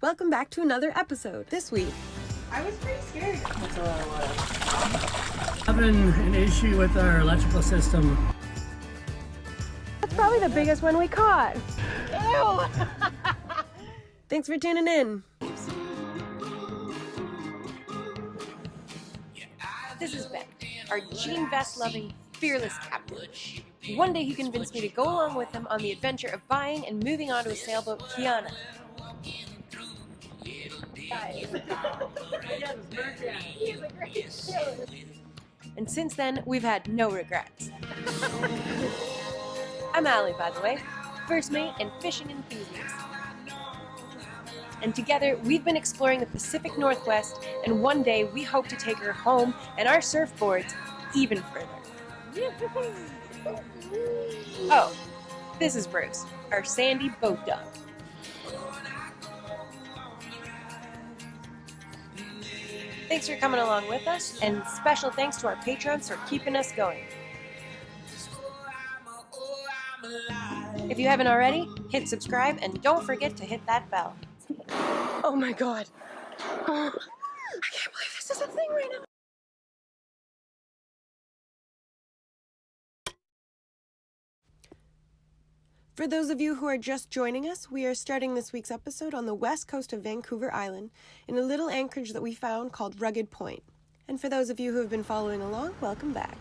Welcome back to another episode. This week, I was pretty scared. That's a lot of water. Having an issue with our electrical system. that's probably the biggest one we caught. Ew! Thanks for tuning in. This is Ben, our jean vest loving, fearless captain. One day he convinced me to go along with him on the adventure of buying and moving onto a sailboat, Kiana. And since then, we've had no regrets. I'm Allie, by the way, first mate and fishing enthusiast. And together, we've been exploring the Pacific Northwest, and one day we hope to take her home and our surfboards even further. Oh, this is Bruce, our sandy boat dog. Thanks for coming along with us, and special thanks to our patrons for keeping us going. If you haven't already, hit subscribe and don't forget to hit that bell. Oh my god. I can't believe this is a thing right now. For those of you who are just joining us, we are starting this week's episode on the west coast of Vancouver Island in a little anchorage that we found called Rugged Point. And for those of you who have been following along, welcome back.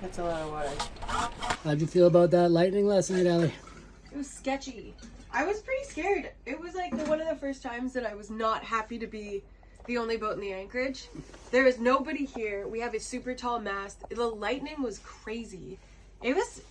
That's a lot of water. How'd you feel about that lightning last night, Allie? It was sketchy. I was pretty scared. It was like one of the first times that I was not happy to be the only boat in the anchorage. There is nobody here. We have a super tall mast. The lightning was crazy. It was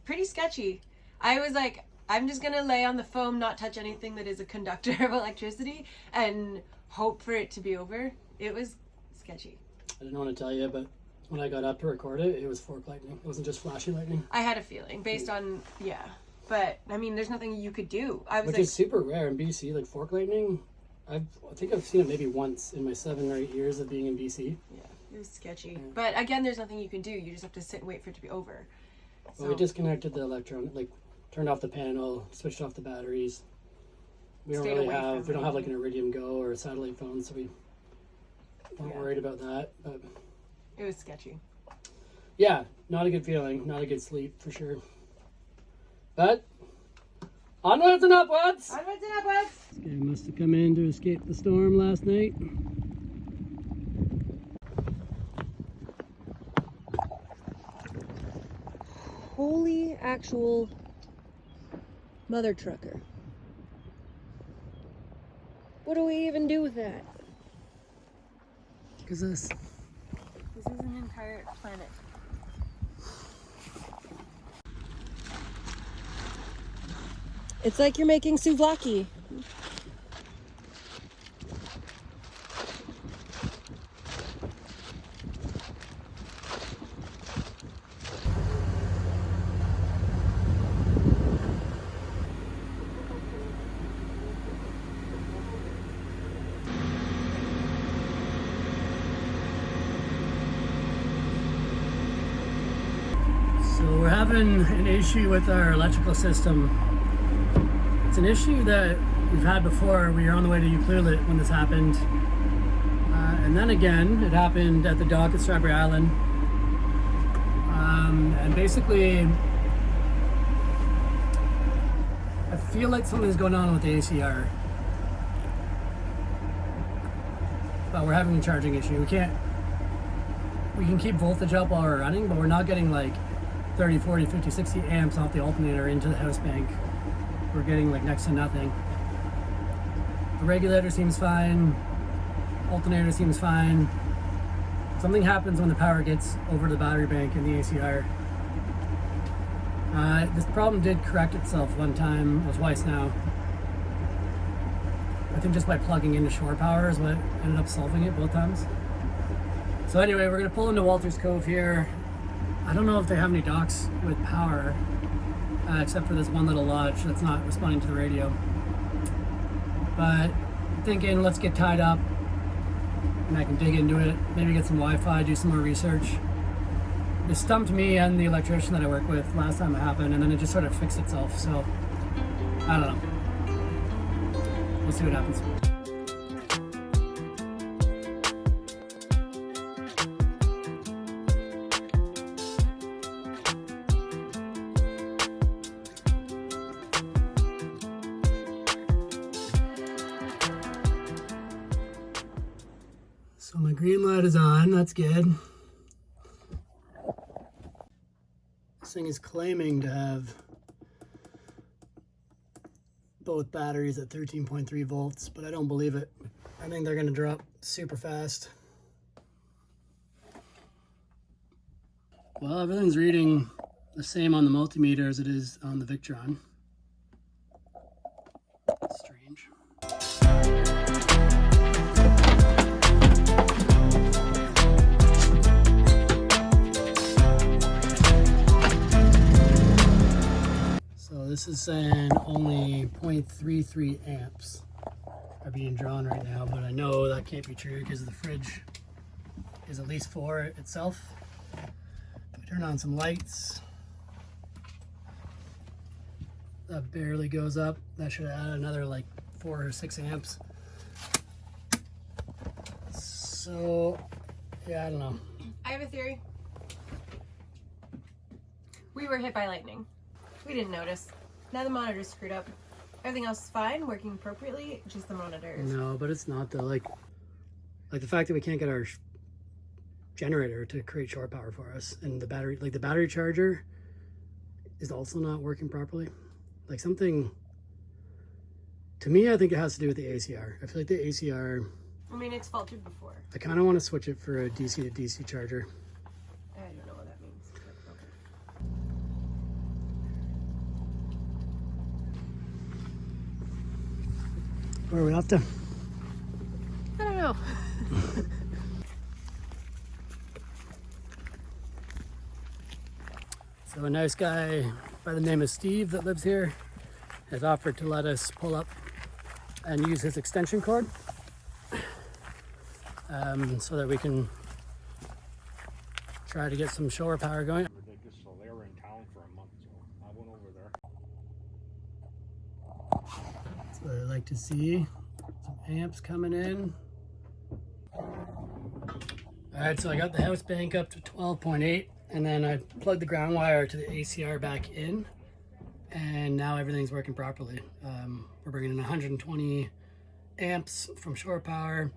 pretty sketchy. I was like, I'm just gonna lay on the foam, not touch anything that is a conductor of electricity, and hope for it to be over. It was sketchy. I didn't want to tell you, but when I got up to record it, it was fork lightning. It wasn't just flashy lightning. I had a feeling based on, yeah. But, I mean, there's nothing you could do. Which is super rare in BC, like fork lightning. I think I've seen it maybe once in my 7 or 8 years of being in BC. Yeah, it was sketchy. Yeah. But again, there's nothing you can do. You just have to sit and wait for it to be over. Well, we disconnected the like turned off the panel, switched off the batteries. We don't have like an Iridium Go or a satellite phone, so we weren't worried about that. But it was sketchy. Yeah, not a good feeling, not a good sleep for sure. But onwards and upwards! Onwards and upwards! This guy must have come in to escape the storm last night. Holy actual mother trucker. What do we even do with that? Because this is an entire planet. It's like you're making souvlaki. So we're having an issue with our electrical system. It's an issue that we've had before. We were on the way to Ucluelet when this happened. And then again, it happened at the dock at Stormy Island. And basically, I feel like something's going on with the ACR. But we're having a charging issue. We can keep voltage up while we're running, but we're not getting like 30, 40, 50, 60 amps off the alternator into the house bank. We're getting like next to nothing. The regulator seems fine. Alternator seems fine. Something happens when the power gets over to the battery bank in the ACR. This problem did correct itself one time, or twice now. I think just by plugging into shore power is what ended up solving it both times. So anyway, we're gonna pull into Walters Cove here. I don't know if they have any docks with power, except for this one little lodge that's not responding to the radio. But I'm thinking, let's get tied up and I can dig into it, maybe get some Wi-Fi, do some more research. It stumped me and the electrician that I work with last time it happened, and then it just sort of fixed itself. So I don't know. We'll see what happens. So my green light is on, that's good. This thing is claiming to have both batteries at 13.3 volts, but I don't believe it. I think they're gonna drop super fast. Well, everything's reading the same on the multimeter as it is on the Victron. Strange. This is saying only 0.33 amps are being drawn right now, but I know that can't be true because the fridge is at least 4 itself. If we turn on some lights, that barely goes up. That should add another like 4 or 6 amps. So, yeah, I don't know. I have a theory. We were hit by lightning. We didn't notice. Now the monitor's screwed up. Everything else is fine, working appropriately, just the monitors. No, but it's not though. Like the fact that we can't get our generator to create shore power for us, and the battery charger is also not working properly. Like something, to me, I think it has to do with the ACR. I feel like the ACR, I mean, it's faltered before. I kind of want to switch it for a DC to DC charger. I don't know what that means. But okay. Where are we off to? I don't know. So a nice guy by the name of Steve that lives here has offered to let us pull up and use his extension cord so that we can try to get some shore power going. So they were in town for a month, so I went over there. That's what I like to see. Some amps coming in. Alright, so I got the house bank up to 12.8, and then I plugged the ground wire to the ACR back in, and now everything's working properly. We're bringing in 120 amps from shore power.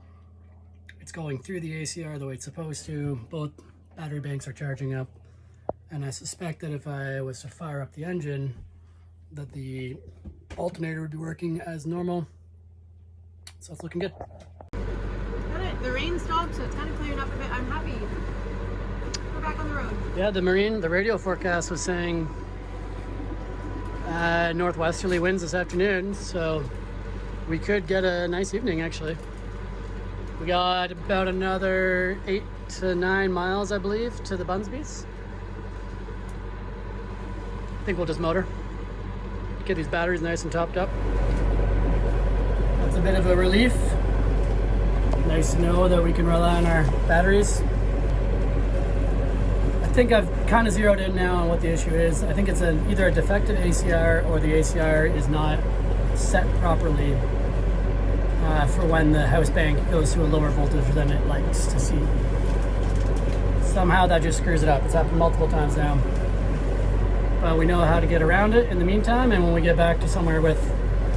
It's going through the ACR the way it's supposed to. Both battery banks are charging up, and I suspect that if I was to fire up the engine, that the alternator would be working as normal. So it's looking good. The rain stopped, so it's kind of clearing up a bit. I'm happy. We're back on the road. Yeah, the radio forecast was saying northwesterly winds this afternoon, so we could get a nice evening actually. We got about another 8 to 9 miles, I believe, to the Bunsbys. I think we'll just motor. Get these batteries nice and topped up. That's a bit of a relief. Nice to know that we can rely on our batteries. I think I've kind of zeroed in now on what the issue is. I think it's either a defective ACR or the ACR is not set properly for when the house bank goes to a lower voltage than it likes to see. Somehow that just screws it up. It's happened multiple times now. But we know how to get around it in the meantime, and when we get back to somewhere with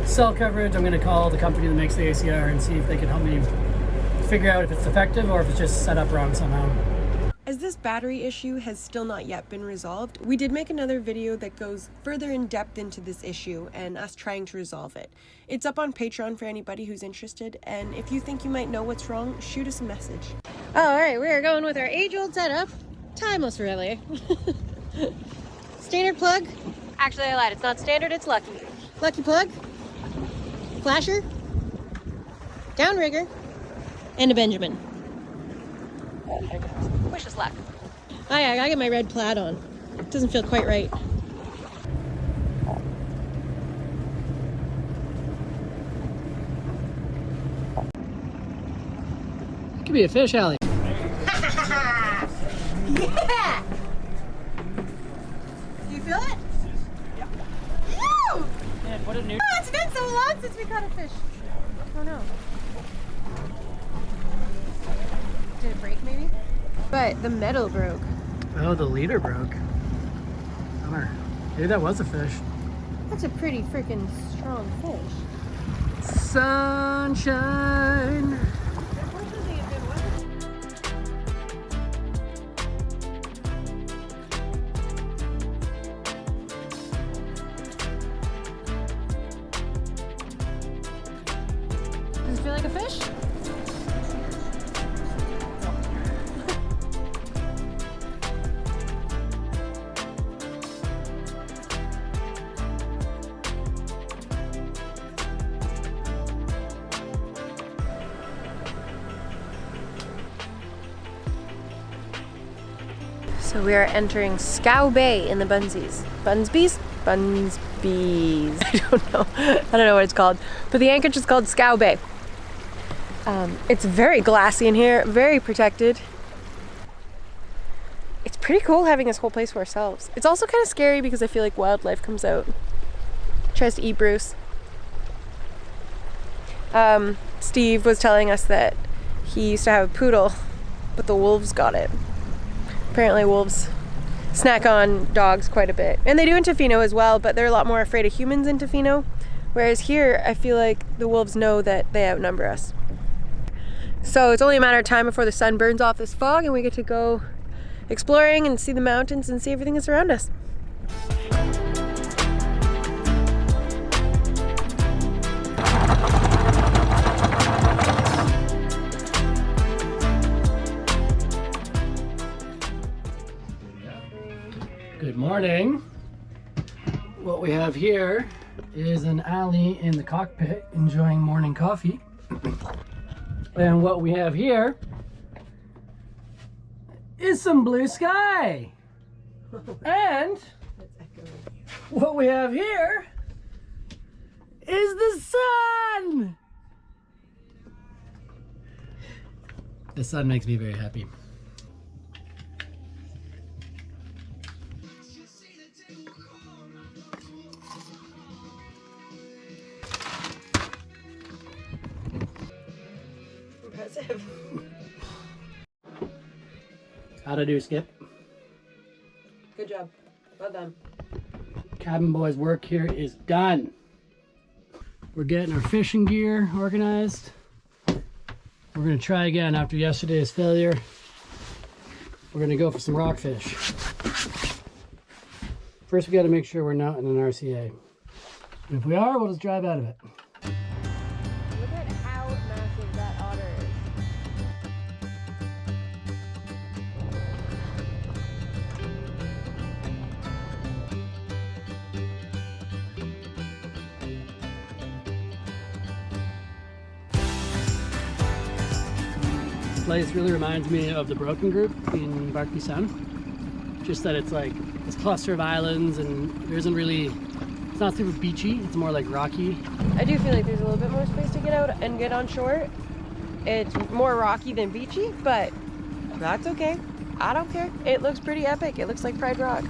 cell coverage, I'm going to call the company that makes the ACR and see if they can help me figure out if it's defective or if it's just set up wrong somehow. As this battery issue has still not yet been resolved, we did make another video that goes further in depth into this issue and us trying to resolve it. It's up on Patreon for anybody who's interested, and if you think you might know what's wrong, shoot us a message. Alright, we are going with our age-old setup. Timeless, really. Standard plug. Actually, I lied. It's not standard, it's lucky. Lucky plug. Flasher. Downrigger. And a Benjamin. Wish us luck. Oh yeah, I gotta get my red plaid on. It doesn't feel quite right. Could be a fish, Allie. Yeah! Do you feel it? Yeah. Ew! And what a new. Oh, it's been so long since we caught a fish. Oh no. Did it break maybe? But the metal broke. Oh, the leader broke. Bummer. Maybe that was a fish. That's a pretty freaking strong fish. Sunshine. Unfortunately, it didn't work. Does it feel like a fish? So we are entering Scow Bay in the Bunsies. Bunsby's? Bunsby's. I don't know. I don't know what it's called. But the anchorage is called Scow Bay. It's very glassy in here, very protected. It's pretty cool having this whole place for ourselves. It's also kind of scary because I feel like wildlife comes out. Tries to eat Bruce. Steve was telling us that he used to have a poodle, but the wolves got it. Apparently wolves snack on dogs quite a bit. And they do in Tofino as well, but they're a lot more afraid of humans in Tofino. Whereas here, I feel like the wolves know that they outnumber us. So it's only a matter of time before the sun burns off this fog and we get to go exploring and see the mountains and see everything that's around us. Good morning. What we have here is an Allie in the cockpit enjoying morning coffee. And what we have here is some blue sky. And what we have here is the sun. The sun makes me very happy. Impressive. How'd I do, Skip? Good job. Well done. Cabin boys' work here is done. We're getting our fishing gear organized. We're gonna try again after yesterday's failure. We're gonna go for some rockfish. First, we gotta make sure we're not in an RCA. And if we are, we'll just drive out of it. Look at how massive that otter is. This place really reminds me of the Broken Group in Barkby Sound. Just that it's like this cluster of islands and there isn't really, it's not super beachy, it's more like rocky. I do feel like there's a little bit more space to get out and get on shore. It's more rocky than beachy, but that's okay. I don't care. It looks pretty epic. It looks like Pride Rock.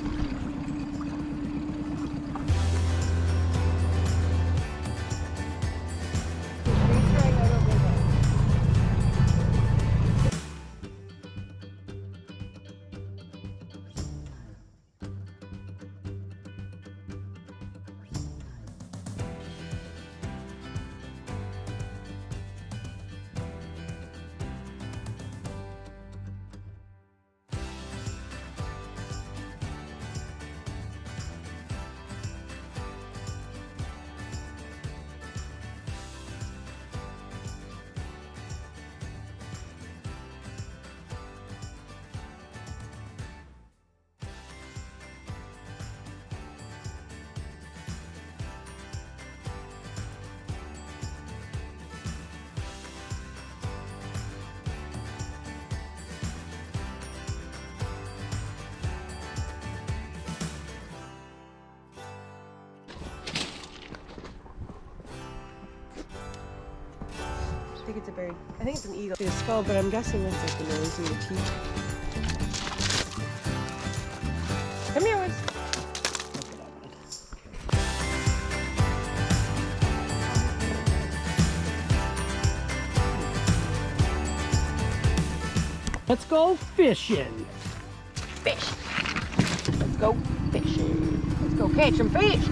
think it's a bird. I think it's an eagle. It's a skull, but I'm guessing that's like the nose and the teeth. Come here, Wiz. Let's go fishing. Fish. Let's go fishing. Let's go catch some fish.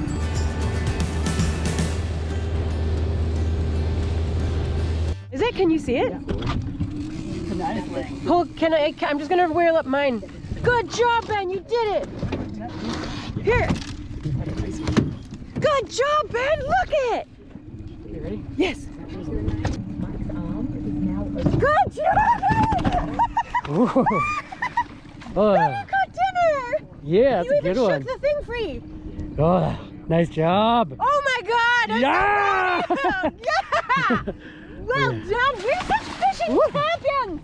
Is it? Can you see it? Oh, I'm just gonna wheel up mine. Good job, Ben. You did it. Here. Good job, Ben. Look it. You ready? Yes. Good job. Ooh. Oh, You got dinner. yeah, that's You a even good one. shook the thing free. Oh, nice job. Oh my God. I'm Yeah. so proud of you. Yeah. Well done. We're such fishing champions.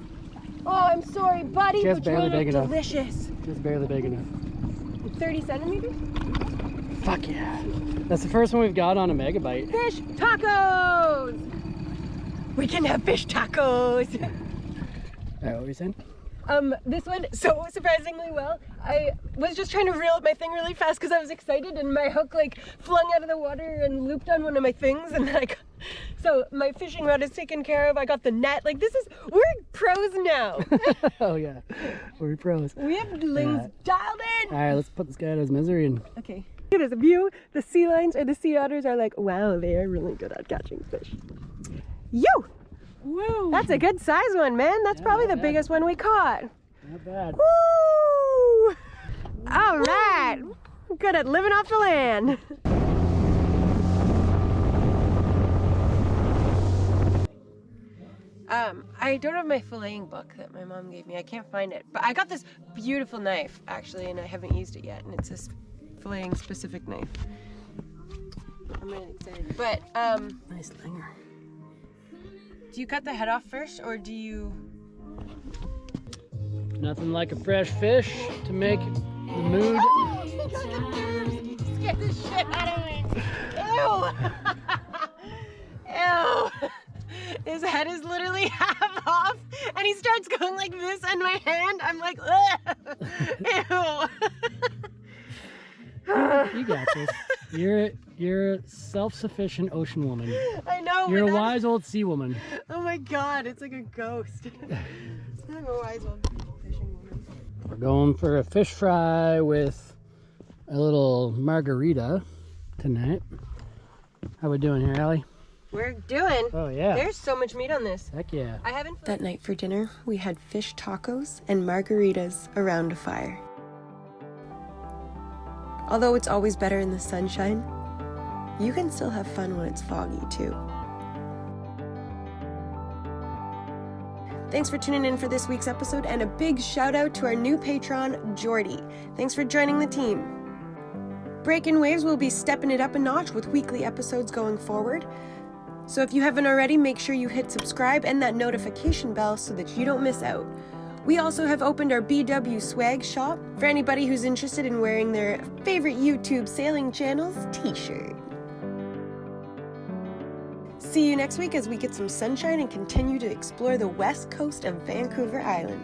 Oh, I'm sorry, buddy. Just but barely you're big enough. delicious. Just barely big enough. 30 centimeters? Fuck yeah. That's the first one we've got on a megabyte. Fish tacos. We can have fish tacos. What were you saying? This went so surprisingly well. I was just trying to reel up my thing really fast because I was excited, and my hook like flung out of the water and looped on one of my things, and then so my fishing rod is taken care of. I got the net. Like we're pros now. Oh yeah, we're pros. We have lings dialed in. All right, let's put this guy out of his misery and Okay. Look at this view. The sea lions or the sea otters are like, wow, they are really good at catching fish. You! woo. That's a good size one, man. That's probably the biggest one we caught. Not bad. Woo! All right. Good at living off the land. I don't have my filleting book that my mom gave me. I can't find it. But I got this beautiful knife, actually, and I haven't used it yet. And it's this filleting specific knife. I'm really excited. But, Nice linger. do you cut the head off first, or do you... Nothing like a fresh fish to make the mood. Scared the shit out of me. Ew. Ew. His head is literally half off, and he starts going like this on my hand. I'm like, ugh. Ew. You got this. You're a self-sufficient ocean woman. I know. You're but a that- wise old sea woman. Oh my God, it's like a ghost. I'm a wise old fishing woman. We're going for a fish fry with a little margarita tonight. How we doing here, Allie? We're doing. Oh yeah. There's so much meat on this. Heck yeah. I haven't. That night for dinner, we had fish tacos and margaritas around a fire. Although it's always better in the sunshine, you can still have fun when it's foggy too. Thanks for tuning in for this week's episode, and a big shout out to our new patron, Jordy. Thanks for joining the team. Breaking Waves will be stepping it up a notch with weekly episodes going forward. So if you haven't already, make sure you hit subscribe and that notification bell so that you don't miss out. We also have opened our BW swag shop for anybody who's interested in wearing their favorite YouTube sailing channel's t-shirt. See you next week as we get some sunshine and continue to explore the west coast of Vancouver Island.